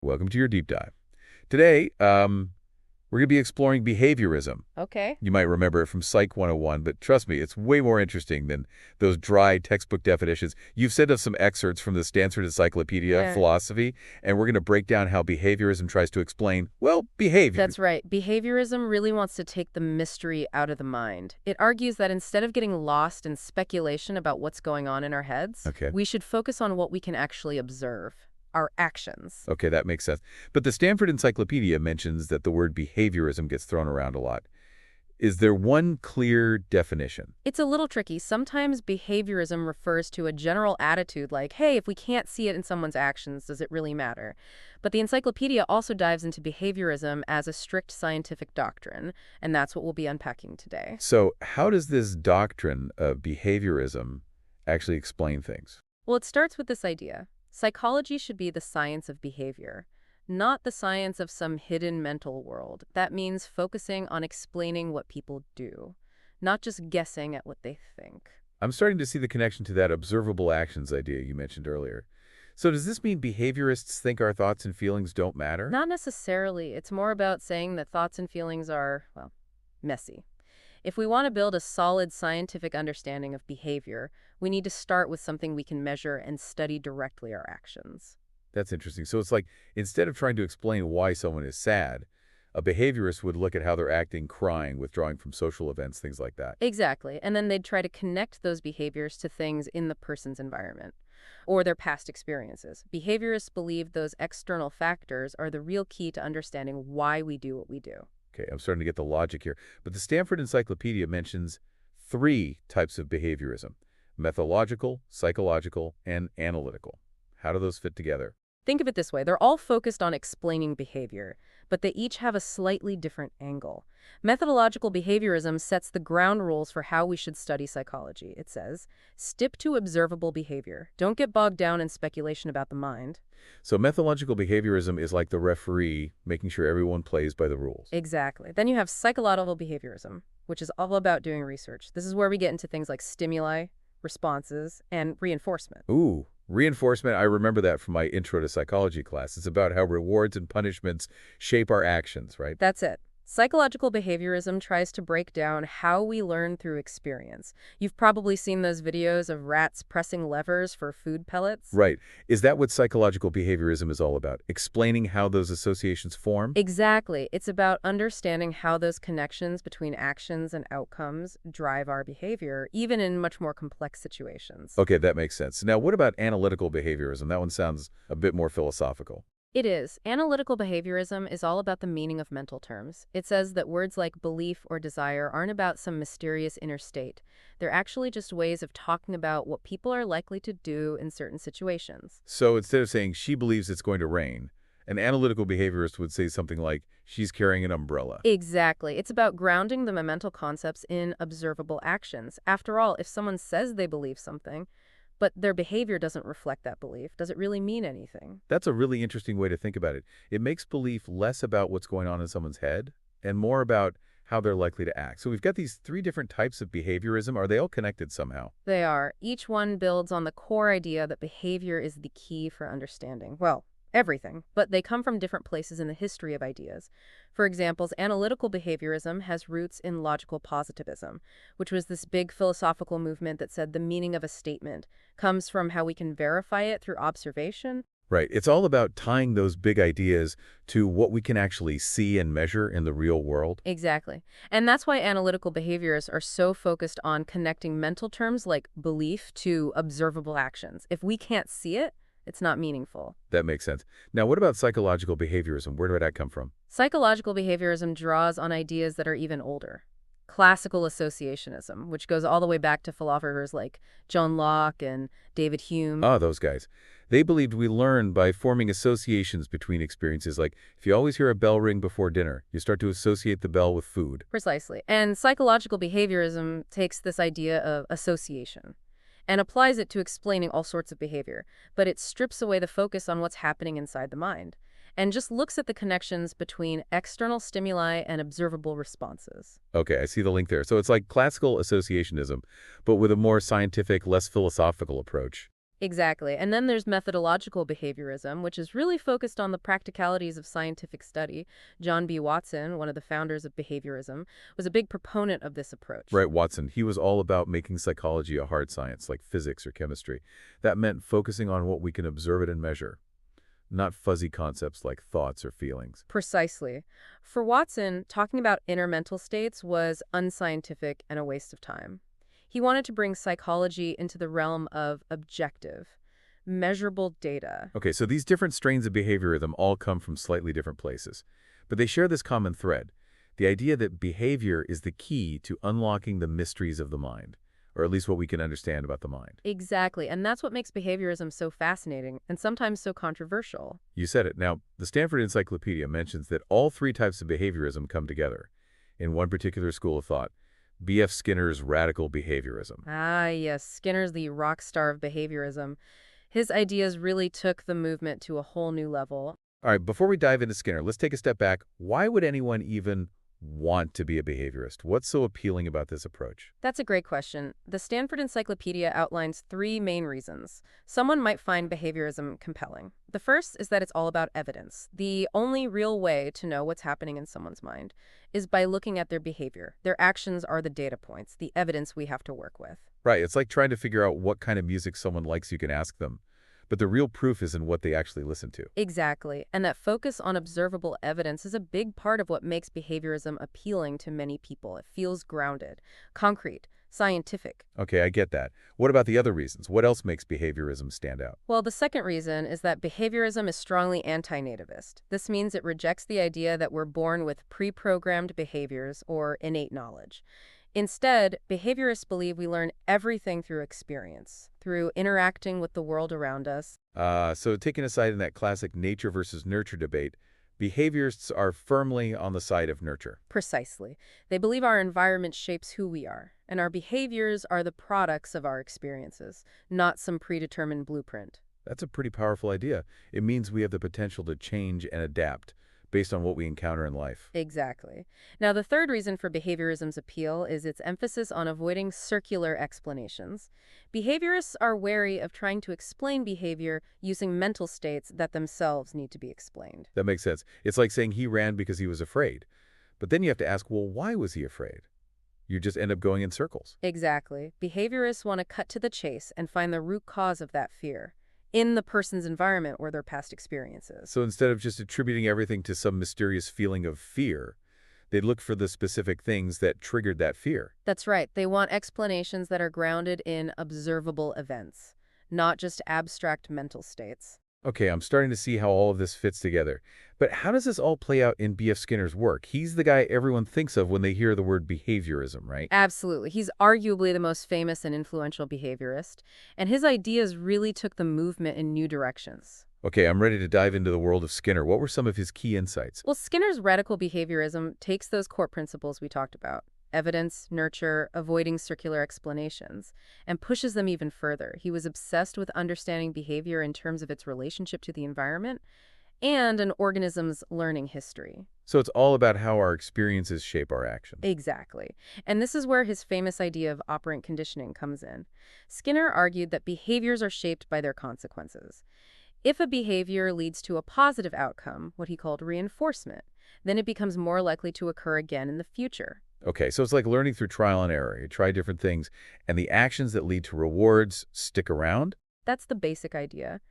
Welcome to your deep dive. Today, we're going to be exploring behaviorism. Okay. You might remember it from Psych 101, but trust me, it's way more interesting than those dry textbook definitions. You've sent us some excerpts from the Stanford Encyclopedia, Yeah, philosophy, and we're going to break down how behaviorism tries to explain, well, behavior. that's right. Behaviorism really wants to take the mystery out of the mind. It argues that instead of getting lost in speculation about what's going on in our heads, Okay. we should focus on what we can actually observe, our actions. Okay, that makes sense. But the Stanford Encyclopedia mentions that the word behaviorism gets thrown around a lot. Is there one clear definition? It's a little tricky. Sometimes behaviorism refers to a general attitude like, hey, if we can't see it in someone's actions, does it really matter? But the encyclopedia also dives into behaviorism as a strict scientific doctrine, and that's what we'll be unpacking today. So how does this doctrine of behaviorism actually explain things? Well, it starts with this idea. Psychology should be the science of behavior, not the science of some hidden mental world. That means focusing on explaining what people do, not just guessing at what they think. I'm starting to see the connection to that observable actions idea you mentioned earlier. So does this mean behaviorists think our thoughts and feelings don't matter? Not necessarily. It's more about saying that thoughts and feelings are, well, messy. If we want to build a solid scientific understanding of behavior, we need to start with something we can measure and study directly our actions. That's interesting. So it's like instead of trying to explain why someone is sad, a behaviorist would look at how they're acting, crying, withdrawing from social events, things like that. Exactly. And then they'd try to connect those behaviors to things in the person's environment or their past experiences. Behaviorists believe those external factors are the real key to understanding why we do what we do. Okay, I'm starting to get the logic here. But the Stanford Encyclopedia mentions three types of behaviorism: methodological, psychological, and analytical. How do those fit together? Think of it this way. They're all focused on explaining behavior, but they each have a slightly different angle. Methodological behaviorism sets the ground rules for how we should study psychology. It says, stick to observable behavior. Don't get bogged down in speculation about the mind. So methodological behaviorism is like the referee, making sure everyone plays by the rules. Exactly. Then you have psychological behaviorism, which is all about doing research. This is where we get into things like stimuli, responses, and reinforcement. Ooh, reinforcement, I remember that from my intro to psychology class. It's about how rewards and punishments shape our actions, right? That's it. Psychological behaviorism tries to break down how we learn through experience. You've probably seen those videos of rats pressing levers for food pellets. Right. Is that what psychological behaviorism is all about? Explaining how those associations form? Exactly. It's about understanding how those connections between actions and outcomes drive our behavior, even in much more complex situations. Okay, that makes sense. Now, what about analytical behaviorism? That one sounds a bit more philosophical. It is. Analytical behaviorism is all about the meaning of mental terms. It says that words like belief or desire aren't about some mysterious inner state. They're actually just ways of talking about what people are likely to do in certain situations. So instead of saying she believes it's going to rain, an analytical behaviorist would say something like she's carrying an umbrella. Exactly. It's about grounding the mental concepts in observable actions. After all, if someone says they believe something, but their behavior doesn't reflect that belief, does it really mean anything? That's a really interesting way to think about it. It makes belief less about what's going on in someone's head and more about how they're likely to act. So we've got these three different types of behaviorism. Are they all connected somehow? They are. Each one builds on the core idea that behavior is the key for understanding, well, everything, but they come from different places in the history of ideas. For example, analytical behaviorism has roots in logical positivism, which was this big philosophical movement that said the meaning of a statement comes from how we can verify it through observation. Right. It's all about tying those big ideas to what we can actually see and measure in the real world. Exactly. And that's why analytical behaviorists are so focused on connecting mental terms like belief to observable actions. If we can't see it, it's not meaningful. That makes sense. Now, what about psychological behaviorism? Where did that come from? Psychological behaviorism draws on ideas that are even older. Classical associationism, which goes all the way back to philosophers like John Locke and David Hume. Ah, those guys. They believed we learn by forming associations between experiences. Like, if you always hear a bell ring before dinner, you start to associate the bell with food. Precisely. And psychological behaviorism takes this idea of association and applies it to explaining all sorts of behavior, but it strips away the focus on what's happening inside the mind and just looks at the connections between external stimuli and observable responses. Okay, I see the link there. So it's like classical associationism, but with a more scientific, less philosophical approach. Exactly. And then there's methodological behaviorism, which is really focused on the practicalities of scientific study. John B. Watson, one of the founders of behaviorism, was a big proponent of this approach. Right, Watson, he was all about making psychology a hard science, like physics or chemistry. That meant focusing on what we can observe it and measure, not fuzzy concepts like thoughts or feelings. Precisely. For Watson, talking about inner mental states was unscientific and a waste of time. He wanted to bring psychology into the realm of objective, measurable data. Okay, so these different strains of behaviorism all come from slightly different places, but they share this common thread, the idea that behavior is the key to unlocking the mysteries of the mind, or at least what we can understand about the mind. Exactly, and that's what makes behaviorism so fascinating and sometimes so controversial. You said it. Now, the Stanford Encyclopedia mentions that all three types of behaviorism come together in one particular school of thought, B.F. Skinner's radical behaviorism. Ah, yes, Skinner's the rock star of behaviorism. His ideas really took the movement to a whole new level. All right, before we dive into Skinner, let's take a step back. Why would anyone even want to be a behaviorist? What's so appealing about this approach? That's a great question. The Stanford Encyclopedia outlines three main reasons someone might find behaviorism compelling. The first is that it's all about evidence. The only real way to know what's happening in someone's mind is by looking at their behavior. Their actions are the data points, the evidence we have to work with. Right, it's like trying to figure out what kind of music someone likes. You can ask them, but the real proof is in what they actually listen to. Exactly. And that focus on observable evidence is a big part of what makes behaviorism appealing to many people. It feels grounded, concrete, scientific. Okay, I get that. What about the other reasons? What else makes behaviorism stand out? Well, the second reason is that behaviorism is strongly anti-nativist. This means it rejects the idea that we're born with pre-programmed behaviors or innate knowledge. Instead, behaviorists believe we learn everything through experience, through interacting with the world around us. So taking a side in that classic nature versus nurture debate, behaviorists are firmly on the side of nurture. Precisely. They believe our environment shapes who we are, and our behaviors are the products of our experiences, not some predetermined blueprint. That's a pretty powerful idea. It means we have the potential to change and adapt based on what we encounter in life. Exactly. Now, the third reason for behaviorism's appeal is its emphasis on avoiding circular explanations. Behaviorists are wary of trying to explain behavior using mental states that themselves need to be explained. That makes sense. It's like saying he ran because he was afraid. But then you have to ask, well, why was he afraid? You just end up going in circles. Exactly. Behaviorists want to cut to the chase and find the root cause of that fear in the person's environment or their past experiences. So instead of just attributing everything to some mysterious feeling of fear, they look for the specific things that triggered that fear. That's right. They want explanations that are grounded in observable events, not just abstract mental states. Okay, I'm starting to see how all of this fits together. But how does this all play out in B.F. Skinner's work? He's the guy everyone thinks of when they hear the word behaviorism, right? Absolutely. He's arguably the most famous and influential behaviorist, and his ideas really took the movement in new directions. Okay, I'm ready to dive into the world of Skinner. What were some of his key insights? Well, Skinner's radical behaviorism takes those core principles we talked about, evidence, nurture, avoiding circular explanations, and pushes them even further. He was obsessed with understanding behavior in terms of its relationship to the environment and an organism's learning history. So it's all about how our experiences shape our actions. Exactly. And this is where his famous idea of operant conditioning comes in. Skinner argued that behaviors are shaped by their consequences. If a behavior leads to a positive outcome, what he called reinforcement, then it becomes more likely to occur again in the future. Okay, so it's like learning through trial and error. You try different things, and the actions that lead to rewards stick around? That's the basic idea.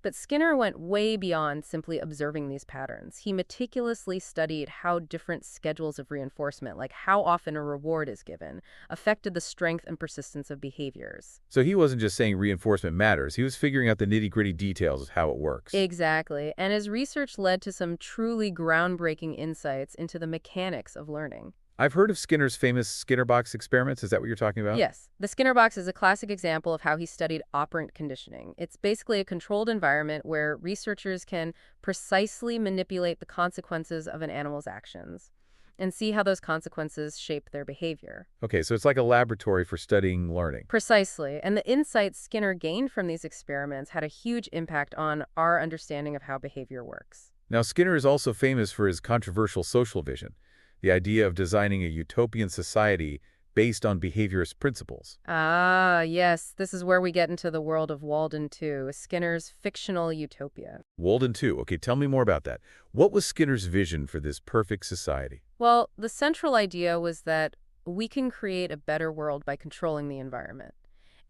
But Skinner went way beyond simply observing these patterns. He meticulously studied how different schedules of reinforcement, like how often a reward is given, affected the strength and persistence of behaviors. So he wasn't just saying reinforcement matters. He was figuring out the nitty-gritty details of how it works. Exactly. And his research led to some truly groundbreaking insights into the mechanics of learning. I've heard of Skinner's famous Skinner box experiments. Is that what you're talking about? Yes. The Skinner box is a classic example of how he studied operant conditioning. It's basically a controlled environment where researchers can precisely manipulate the consequences of an animal's actions and see how those consequences shape their behavior. Okay, so it's like a laboratory for studying learning. Precisely. And the insights Skinner gained from these experiments had a huge impact on our understanding of how behavior works. Now, Skinner is also famous for his controversial social vision, the idea of designing a utopian society based on behaviorist principles. Ah, yes, this is where we get into the world of Walden 2, Skinner's fictional utopia. Walden 2. Okay, tell me more about that. What was Skinner's vision for this perfect society? Well, the central idea was that we can create a better world by controlling the environment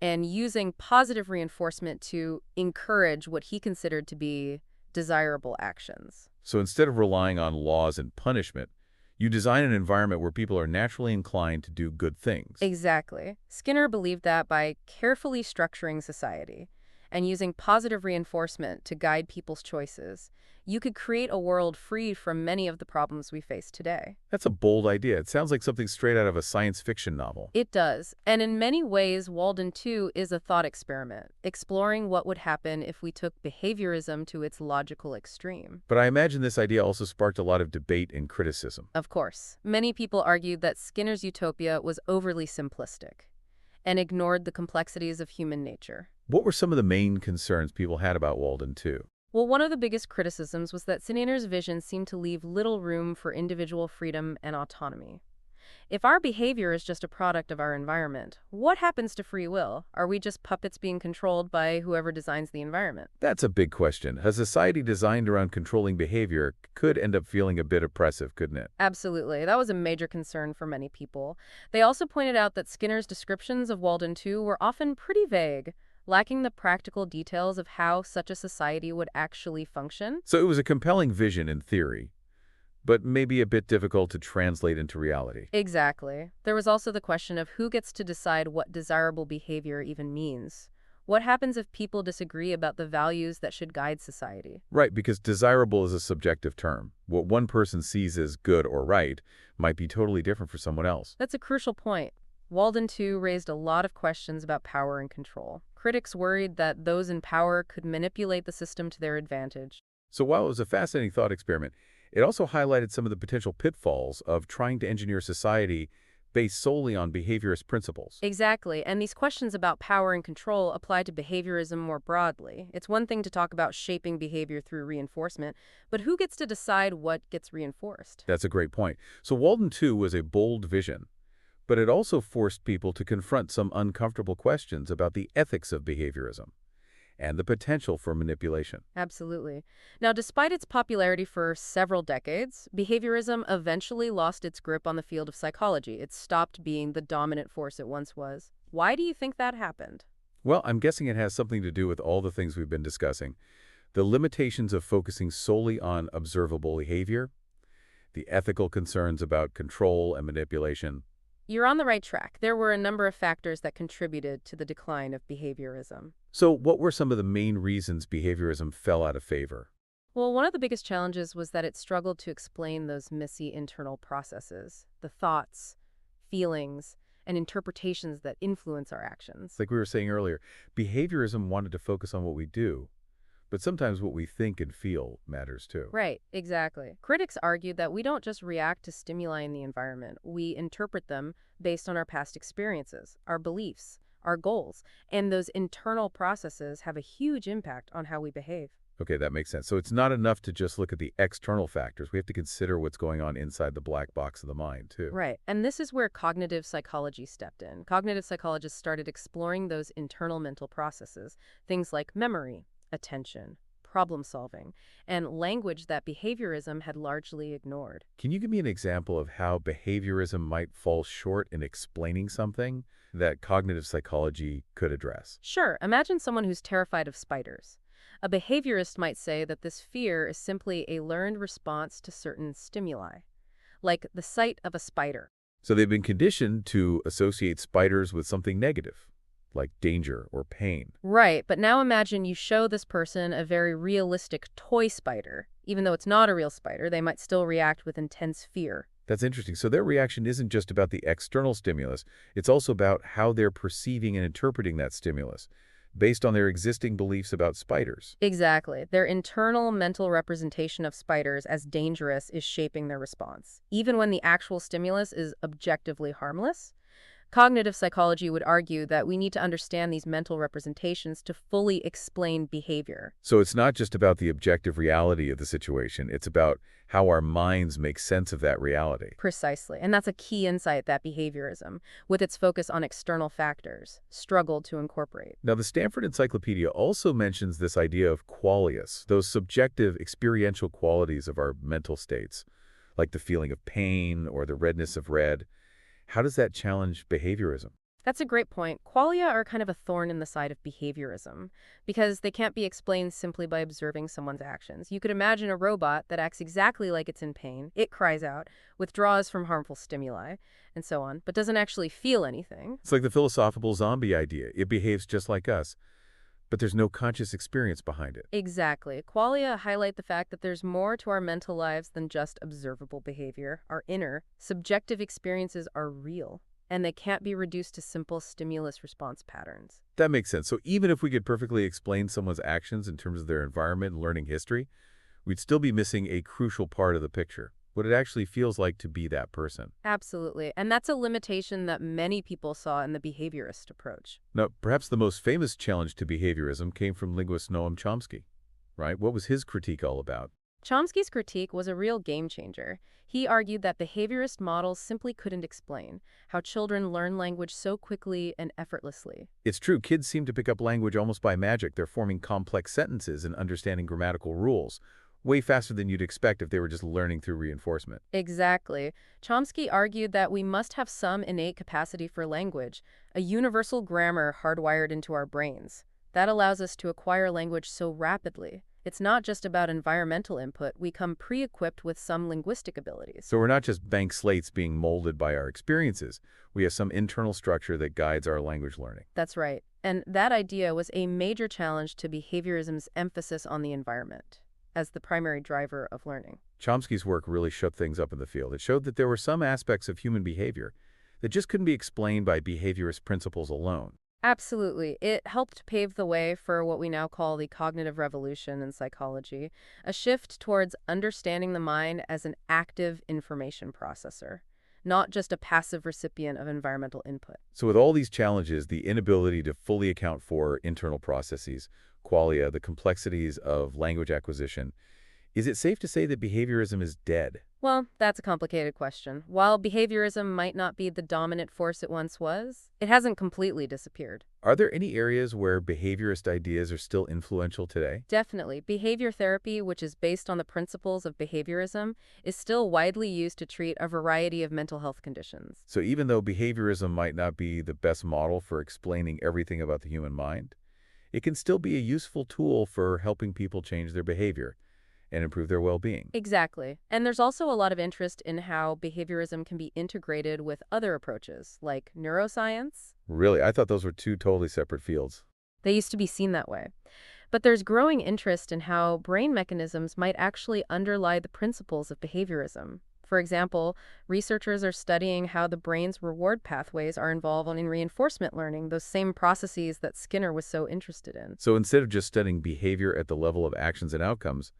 and using positive reinforcement to encourage what he considered to be desirable actions. So instead of relying on laws and punishment, you design an environment where people are naturally inclined to do good things. Exactly. Skinner believed that by carefully structuring society and using positive reinforcement to guide people's choices, you could create a world free from many of the problems we face today. That's a bold idea. It sounds like something straight out of a science fiction novel. It does. And in many ways, Walden 2 is a thought experiment, exploring what would happen if we took behaviorism to its logical extreme. But I imagine this idea also sparked a lot of debate and criticism. Of course, many people argued that Skinner's utopia was overly simplistic and ignored the complexities of human nature. What were some of the main concerns people had about Walden 2? Well, one of the biggest criticisms was that Skinner's vision seemed to leave little room for individual freedom and autonomy. If our behavior is just a product of our environment, what happens to free will? Are we just puppets being controlled by whoever designs the environment? That's a big question. A society designed around controlling behavior could end up feeling a bit oppressive, couldn't it? Absolutely. That was a major concern for many people. They also pointed out that Skinner's descriptions of Walden 2 were often pretty vague, lacking the practical details of how such a society would actually function. So it was a compelling vision in theory, but maybe a bit difficult to translate into reality. Exactly. There was also the question of who gets to decide what desirable behavior even means. What happens if people disagree about the values that should guide society? Right, because desirable is a subjective term. What one person sees as good or right might be totally different for someone else. That's a crucial point. Walden 2 raised a lot of questions about power and control. Critics worried that those in power could manipulate the system to their advantage. So while it was a fascinating thought experiment, it also highlighted some of the potential pitfalls of trying to engineer society based solely on behaviorist principles. Exactly, and these questions about power and control apply to behaviorism more broadly. It's one thing to talk about shaping behavior through reinforcement, but who gets to decide what gets reinforced? That's a great point. So Walden 2 was a bold vision, but it also forced people to confront some uncomfortable questions about the ethics of behaviorism and the potential for manipulation. Absolutely. Now, despite its popularity for several decades, behaviorism eventually lost its grip on the field of psychology. It stopped being the dominant force it once was. Why do you think that happened? Well, I'm guessing it has something to do with all the things we've been discussing. The limitations of focusing solely on observable behavior, the ethical concerns about control and manipulation. You're on the right track. There were a number of factors that contributed to the decline of behaviorism. So what were some of the main reasons behaviorism fell out of favor? Well, one of the biggest challenges was that it struggled to explain those messy internal processes, the thoughts, feelings, and interpretations that influence our actions. Like we were saying earlier, behaviorism wanted to focus on what we do, but sometimes what we think and feel matters too. Right, exactly. Critics argued that we don't just react to stimuli in the environment, we interpret them based on our past experiences, our beliefs, our goals, and those internal processes have a huge impact on how we behave. Okay, that makes sense. So it's not enough to just look at the external factors. We have to consider what's going on inside the black box of the mind, too. Right, and this is where cognitive psychology stepped in. Cognitive psychologists started exploring those internal mental processes, things like memory, attention, problem solving, and language that behaviorism had largely ignored. Can you give me an example of how behaviorism might fall short in explaining something that cognitive psychology could address? Sure, imagine someone who's terrified of spiders. A behaviorist might say that this fear is simply a learned response to certain stimuli, like the sight of a spider. So they've been conditioned to associate spiders with something negative, like danger or pain. Right, but now imagine you show this person a very realistic toy spider. Even though it's not a real spider, they might still react with intense fear. That's interesting. So their reaction isn't just about the external stimulus, it's also about how they're perceiving and interpreting that stimulus, based on their existing beliefs about spiders. Exactly. Their internal mental representation of spiders as dangerous is shaping their response. Even when the actual stimulus is objectively harmless, Cognitive psychology would argue that we need to understand these mental representations to fully explain behavior. So it's not just about the objective reality of the situation, it's about how our minds make sense of that reality. Precisely. And that's a key insight that behaviorism, with its focus on external factors, struggled to incorporate. Now, the Stanford Encyclopedia also mentions this idea of qualias, those subjective experiential qualities of our mental states, like the feeling of pain or the redness of red. How does that challenge behaviorism? That's a great point. Qualia are kind of a thorn in the side of behaviorism because they can't be explained simply by observing someone's actions. You could imagine a robot that acts exactly like it's in pain. It cries out, withdraws from harmful stimuli, and so on, but doesn't actually feel anything. It's like the philosophical zombie idea. It behaves just like us, but there's no conscious experience behind it. Exactly. Qualia highlight the fact that there's more to our mental lives than just observable behavior. Our inner, subjective experiences are real, and they can't be reduced to simple stimulus response patterns. That makes sense. So even if we could perfectly explain someone's actions in terms of their environment and learning history, we'd still be missing a crucial part of the picture, what it actually feels like to be that person. Absolutely. And that's a limitation that many people saw in the behaviorist approach. Now, perhaps the most famous challenge to behaviorism came from linguist Noam Chomsky, right? What was his critique all about? Chomsky's critique was a real game changer. He argued that behaviorist models simply couldn't explain how children learn language so quickly and effortlessly. It's true, kids seem to pick up language almost by magic. They're forming complex sentences and understanding grammatical rules way faster than you'd expect if they were just learning through reinforcement. Exactly. Chomsky argued that we must have some innate capacity for language, a universal grammar hardwired into our brains. That allows us to acquire language so rapidly. It's not just about environmental input. We come pre-equipped with some linguistic abilities. So we're not just blank slates being molded by our experiences. We have some internal structure that guides our language learning. That's right. And that idea was a major challenge to behaviorism's emphasis on the environment as the primary driver of learning. Chomsky's work really shook things up in the field. It showed that there were some aspects of human behavior that just couldn't be explained by behaviorist principles alone. Absolutely. It helped pave the way for what we now call the cognitive revolution in psychology, a shift towards understanding the mind as an active information processor, not just a passive recipient of environmental input. So with all these challenges, the inability to fully account for internal processes, qualia, the complexities of language acquisition, is it safe to say that behaviorism is dead? Well, that's a complicated question. While behaviorism might not be the dominant force it once was, it hasn't completely disappeared. Are there any areas where behaviorist ideas are still influential today? Definitely. Behavior therapy, which is based on the principles of behaviorism, is still widely used to treat a variety of mental health conditions. So even though behaviorism might not be the best model for explaining everything about the human mind, it can still be a useful tool for helping people change their behavior and improve their well-being. Exactly. And there's also a lot of interest in how behaviorism can be integrated with other approaches, like neuroscience. Really, I thought those were two totally separate fields. They used to be seen that way. But there's growing interest in how brain mechanisms might actually underlie the principles of behaviorism. For example, researchers are studying how the brain's reward pathways are involved in reinforcement learning, those same processes that Skinner was so interested in. So instead of just studying behavior at the level of actions and outcomes,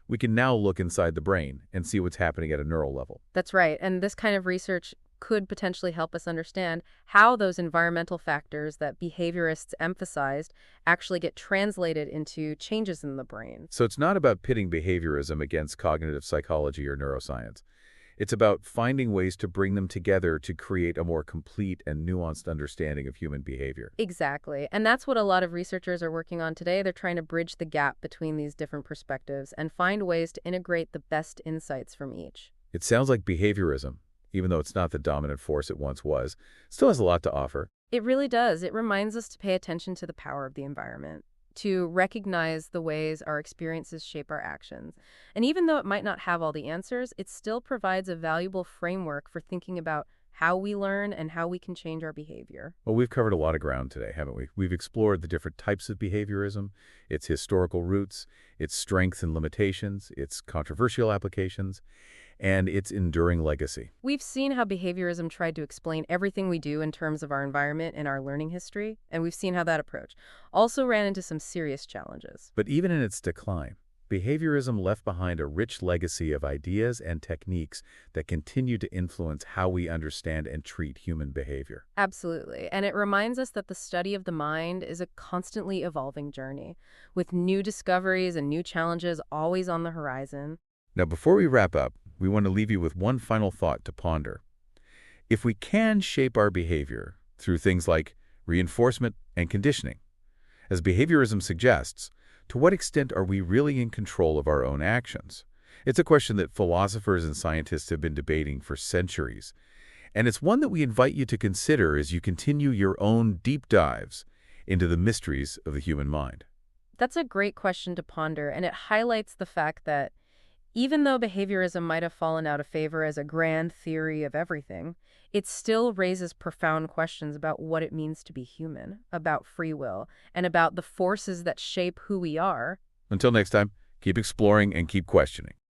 we can now look inside the brain and see what's happening at a neural level. That's right. And this kind of research could potentially help us understand how those environmental factors that behaviorists emphasized actually get translated into changes in the brain. So it's not about pitting behaviorism against cognitive psychology or neuroscience. It's about finding ways to bring them together to create a more complete and nuanced understanding of human behavior. Exactly. And that's what a lot of researchers are working on today. They're trying to bridge the gap between these different perspectives and find ways to integrate the best insights from each. It sounds like behaviorism, even though it's not the dominant force it once was, still has a lot to offer. It really does. It reminds us to pay attention to the power of the environment, to recognize the ways our experiences shape our actions. And even though it might not have all the answers, it still provides a valuable framework for thinking about how we learn and how we can change our behavior. Well, we've covered a lot of ground today, haven't we? We've explored the different types of behaviorism, its historical roots, its strengths and limitations, its controversial applications, and its enduring legacy. We've seen how behaviorism tried to explain everything we do in terms of our environment and our learning history, and we've seen how that approach also ran into some serious challenges. But even in its decline, behaviorism left behind a rich legacy of ideas and techniques that continue to influence how we understand and treat human behavior. Absolutely. And it reminds us that the study of the mind is a constantly evolving journey, with new discoveries and new challenges always on the horizon. Now, before we wrap up, we want to leave you with one final thought to ponder. If we can shape our behavior through things like reinforcement and conditioning, as behaviorism suggests, to what extent are we really in control of our own actions? It's a question that philosophers and scientists have been debating for centuries, and it's one that we invite you to consider as you continue your own deep dives into the mysteries of the human mind. That's a great question to ponder, and it highlights the fact that even though behaviorism might have fallen out of favor as a grand theory of everything, it still raises profound questions about what it means to be human, about free will, and about the forces that shape who we are. Until next time, keep exploring and keep questioning.